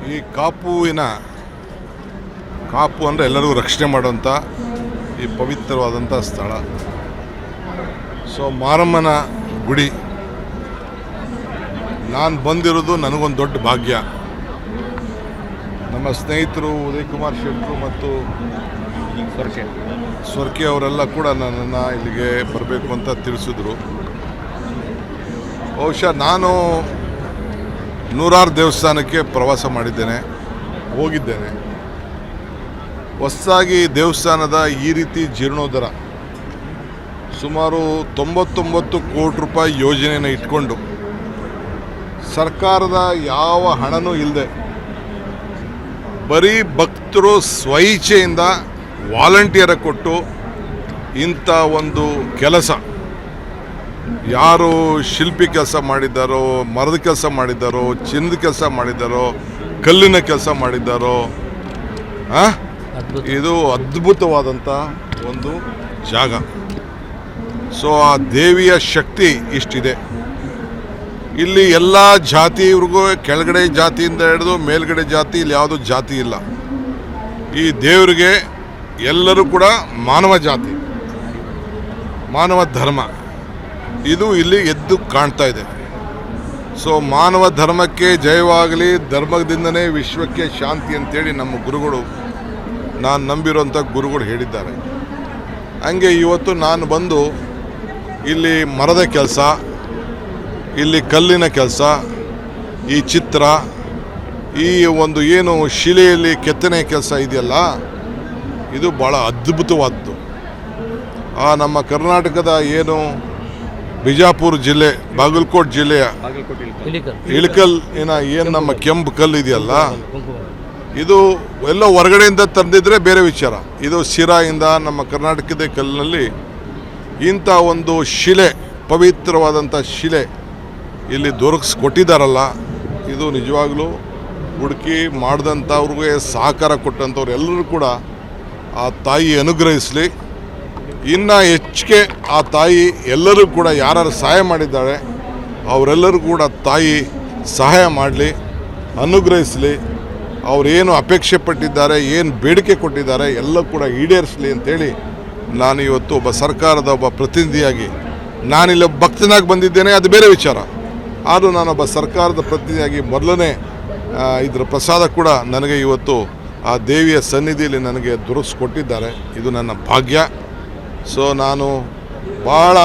ಈ ಕಾಪು ಅಂದರೆ ಎಲ್ಲರಿಗೂ ರಕ್ಷಣೆ ಮಾಡುವಂಥ ಈ ಪವಿತ್ರವಾದಂಥ ಸ್ಥಳ. ಸೊ ಮಾರಮ್ಮನ ಗುಡಿ ನಾನು ಬಂದಿರೋದು ನನಗೊಂದು ದೊಡ್ಡ ಭಾಗ್ಯ. ನಮ್ಮ ಸ್ನೇಹಿತರು ಉದಯ್ ಕುಮಾರ್ ಶೆಟ್ಟರು ಮತ್ತು ಸ್ವರ್ಕೆ ಅವರೆಲ್ಲ ಕೂಡ ನನ್ನನ್ನು ಇಲ್ಲಿಗೆ ಬರಬೇಕು ಅಂತ ತಿಳಿಸಿದ್ರು. ಬಹುಶಃ ನಾನು ನೂರಾರು ದೇವಸ್ಥಾನಕ್ಕೆ ಪ್ರವಾಸ ಹೋಗಿದ್ದೇನೆ. ಹೊಸದಾಗಿ ದೇವಸ್ಥಾನದ ಈ ರೀತಿ ಜೀರ್ಣೋದ್ಧಾರ ಸುಮಾರು 99 ಕೋಟಿ ರೂಪಾಯಿ ಯೋಜನೆಯನ್ನು ಇಟ್ಕೊಂಡು ಸರ್ಕಾರದ ಯಾವ ಹಣನೂ ಇಲ್ಲದೆ ಬರೀ ಭಕ್ತರು ಸ್ವಇಚ್ಛೆಯಿಂದ ವಾಲಂಟಿಯರ ಕೊಟ್ಟು ಇಂಥ ಒಂದು ಕೆಲಸ, ಯಾರು ಶಿಲ್ಪಿ ಕೆಲಸ ಮಾಡಿದ್ದಾರೋ, ಮರದ ಕೆಲಸ ಮಾಡಿದ್ದಾರೋ, ಚಿನ್ನದ ಕೆಲಸ ಮಾಡಿದ್ದಾರೋ, ಕಲ್ಲಿನ ಕೆಲಸ ಮಾಡಿದ್ದಾರೋ, ಇದು ಅದ್ಭುತವಾದಂಥ ಒಂದು ಜಾಗ. ಸೊ ಆ ದೇವಿಯ ಶಕ್ತಿ ಇಷ್ಟಿದೆ. ಇಲ್ಲಿ ಎಲ್ಲ ಜಾತಿಯವ್ರಿಗೂ ಕೆಳಗಡೆ ಜಾತಿಯಿಂದ ಹಿಡಿದು ಮೇಲ್ಗಡೆ ಜಾತಿ, ಇಲ್ಲಿ ಯಾವುದೂ ಜಾತಿ ಇಲ್ಲ. ಈ ದೇವರಿಗೆ ಎಲ್ಲರೂ ಕೂಡ ಮಾನವ ಜಾತಿ, ಮಾನವ ಧರ್ಮ ಇದು ಇಲ್ಲಿ ಎದ್ದು ಕಾಣ್ತಾ ಇದೆ. ಸೊ ಮಾನವ ಧರ್ಮಕ್ಕೆ ಜಯವಾಗಲಿ, ಧರ್ಮದಿಂದನೇ ವಿಶ್ವಕ್ಕೆ ಶಾಂತಿ ಅಂತೇಳಿ ನಮ್ಮ ಗುರುಗಳು, ನಾನು ನಂಬಿರುವಂಥ ಗುರುಗಳು ಹೇಳಿದ್ದಾರೆ. ಹಂಗೆ ಇವತ್ತು ನಾನು ಬಂದು ಇಲ್ಲಿ ಮರದ ಕೆಲಸ, ಇಲ್ಲಿ ಕಲ್ಲಿನ ಕೆಲಸ, ಈ ಚಿತ್ರ, ಈ ಒಂದು ಏನು ಶಿಲೆಯಲ್ಲಿ ಕೆತ್ತನೆ ಕೆಲಸ ಇದೆಯಲ್ಲ, ಇದು ಭಾಳ ಅದ್ಭುತವಾದ್ದು. ನಮ್ಮ ಕರ್ನಾಟಕದ ಏನು ಬಿಜಾಪುರ ಜಿಲ್ಲೆ, ಬಾಗಲಕೋಟೆ ಜಿಲ್ಲೆಯ ಇಳಕಲ್ ಏನು ನಮ್ಮ ಕೆಂಪು ಕಲ್ಲು ಇದೆಯಲ್ಲ, ಇದು ಎಲ್ಲ ಹೊರಗಡೆಯಿಂದ ತಂದಿದ್ರೆ ಬೇರೆ ವಿಚಾರ. ಇದು ಶಿರಾಯಿಂದ ನಮ್ಮ ಕರ್ನಾಟಕದ ಕಲ್ಲಿನಲ್ಲಿ ಇಂಥ ಒಂದು ಶಿಲೆ, ಪವಿತ್ರವಾದಂಥ ಶಿಲೆ ಇಲ್ಲಿ ದೊರಕಿಸ್ಕೊಟ್ಟಿದ್ದಾರಲ್ಲ, ಇದು ನಿಜವಾಗ್ಲೂ ಹುಡುಕಿ ಮಾಡಿದಂಥವ್ರಿಗೆ ಸಹಕಾರ ಕೊಟ್ಟಂಥವ್ರು ಎಲ್ಲರೂ ಕೂಡ ಆ ತಾಯಿ ಅನುಗ್ರಹಿಸಲಿ. ಇನ್ನು ಹೆಚ್ಚಿಗೆ ಆ ತಾಯಿ ಎಲ್ಲರೂ ಕೂಡ ಯಾರು ಸಹಾಯ ಮಾಡಿದ್ದಾಳೆ ಅವರೆಲ್ಲರೂ ಕೂಡ ತಾಯಿ ಸಹಾಯ ಮಾಡಲಿ, ಅನುಗ್ರಹಿಸಲಿ. ಅವರೇನು ಅಪೇಕ್ಷೆ ಪಟ್ಟಿದ್ದಾರೆ, ಏನು ಬೇಡಿಕೆ ಕೊಟ್ಟಿದ್ದಾರೆ ಎಲ್ಲ ಕೂಡ ಈಡೇರಿಸಲಿ ಅಂತೇಳಿ ನಾನು ಇವತ್ತು ಒಬ್ಬ ಸರ್ಕಾರದ ಒಬ್ಬ ಪ್ರತಿನಿಧಿಯಾಗಿ, ನಾನಿಲ್ಲಿ ಭಕ್ತನಾಗಿ ಬಂದಿದ್ದೇನೆ, ಅದು ಬೇರೆ ವಿಚಾರ. ಆದರೂ ನಾನೊಬ್ಬ ಸರ್ಕಾರದ ಪ್ರತಿನಿಧಿಯಾಗಿ ಮೊದಲನೇ ಇದರ ಪ್ರಸಾದ ಕೂಡ ನನಗೆ ಇವತ್ತು ಆ ದೇವಿಯ ಸನ್ನಿಧಿಯಲ್ಲಿ ನನಗೆ ದೊರಕಿಸ್ಕೊಟ್ಟಿದ್ದಾರೆ. ಇದು ನನ್ನ ಭಾಗ್ಯ. ಸೊ ನಾನು ಭಾಳ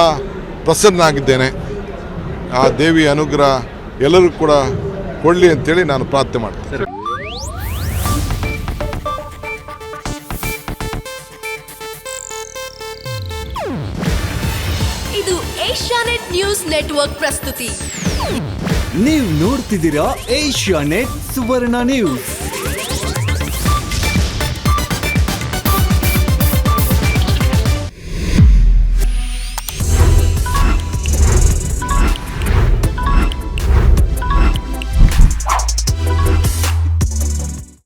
ಪ್ರಸನ್ನನಾಗಿದ್ದೇನೆ. ಆ ದೇವಿಯ ಅನುಗ್ರಹ ಎಲ್ಲರೂ ಕೂಡ ಕೊಡಲಿ ಅಂತೇಳಿ ನಾನು ಪ್ರಾರ್ಥನೆ ಮಾಡ್ತೇನೆ. ಇದು ಏಷ್ಯಾನೆಟ್ ನ್ಯೂಸ್ ನೆಟ್ವರ್ಕ್ ಪ್ರಸ್ತುತಿ. ನೀವು ನೋಡ್ತಿದ್ದೀರಾ ಏಷ್ಯಾನೆಟ್ ಸುವರ್ಣ ನ್ಯೂಸ್.